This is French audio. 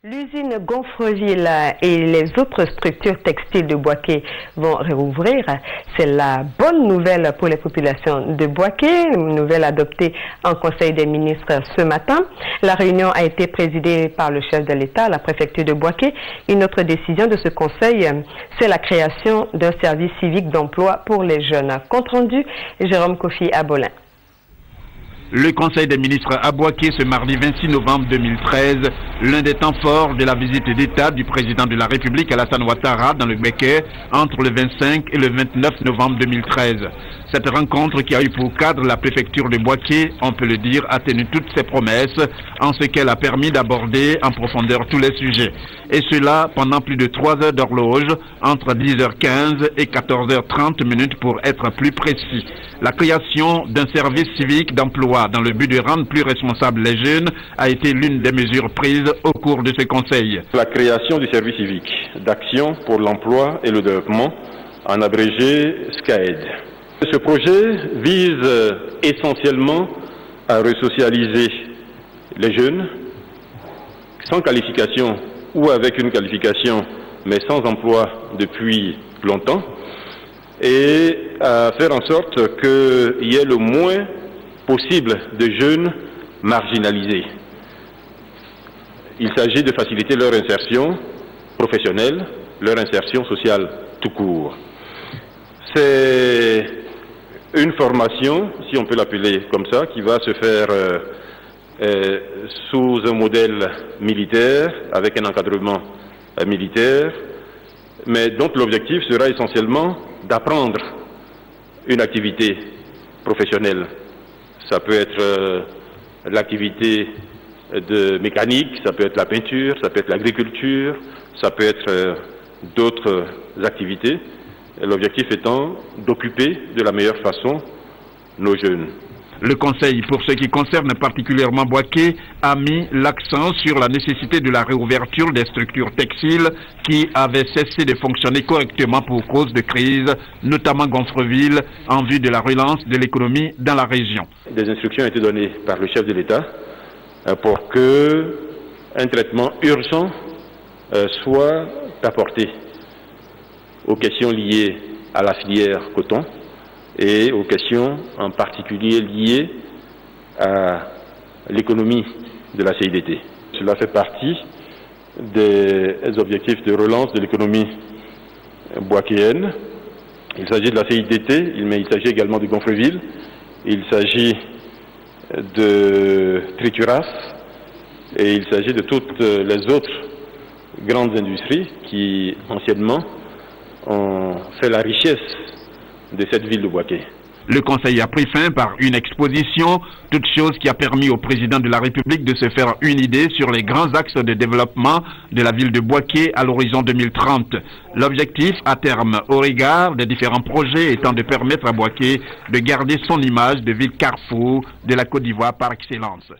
L'usine Gonfreville et les autres structures textiles de Boaké vont réouvrir. C'est la bonne nouvelle pour les populations de Boaké, une nouvelle adoptée en Conseil des ministres ce matin. La réunion a été présidée par le chef de l'État à la préfecture de Boaké. Une autre décision de ce conseil, c'est la création d'un service civique d'emploi pour les jeunes. Compte rendu, Jérôme Kofi Abolin. Le Conseil des ministres à Boaké ce mardi 26 novembre 2013, l'un des temps forts de la visite d'État du président de la République Alassane Ouattara dans le Béquet entre le 25 et le 29 novembre 2013. Cette rencontre qui a eu pour cadre la préfecture de Boaké, on peut le dire, a tenu toutes ses promesses en ce qu'elle a permis d'aborder en profondeur tous les sujets. Et cela pendant plus de 3 heures d'horloge, entre 10h15 et 14h30 minutes pour être plus précis. La création d'un service civique d'emploi dans le but de rendre plus responsables les jeunes a été l'une des mesures prises au cours de ce conseil. La création du service civique d'action pour l'emploi et le développement, en abrégé SCAED. Ce projet vise essentiellement à resocialiser les jeunes sans qualification ou avec une qualification mais sans emploi depuis longtemps et à faire en sorte qu'il y ait le moins possible de jeunes marginalisés. Il s'agit de faciliter leur insertion professionnelle, leur insertion sociale tout court. C'est une formation, si on peut l'appeler comme ça, qui va se faire sous un modèle militaire, avec un encadrement militaire, mais dont l'objectif sera essentiellement d'apprendre une activité professionnelle. Ça peut être l'activité de mécanique, ça peut être la peinture, ça peut être l'agriculture, ça peut être d'autres activités. L'objectif étant d'occuper de la meilleure façon nos jeunes. Le Conseil, pour ce qui concerne particulièrement Boaké, a mis l'accent sur la nécessité de la réouverture des structures textiles qui avaient cessé de fonctionner correctement pour cause de crise, notamment Gonfreville, en vue de la relance de l'économie dans la région. Des instructions ont été données par le chef de l'État pour qu'un traitement urgent soit apporté aux questions liées à la filière coton et aux questions en particulier liées à l'économie de la CIDT. Cela fait partie des objectifs de relance de l'économie boakéenne. Il s'agit de la CIDT, mais il s'agit également de Gonfreville, il s'agit de Trituras et il s'agit de toutes les autres grandes industries qui anciennement ont fait la richesse de cette ville de Boaké. Le Conseil a pris fin par une exposition, toute chose qui a permis au président de la République de se faire une idée sur les grands axes de développement de la ville de Boaké à l'horizon 2030. L'objectif à terme au regard des différents projets étant de permettre à Boaké de garder son image de ville carrefour de la Côte d'Ivoire par excellence.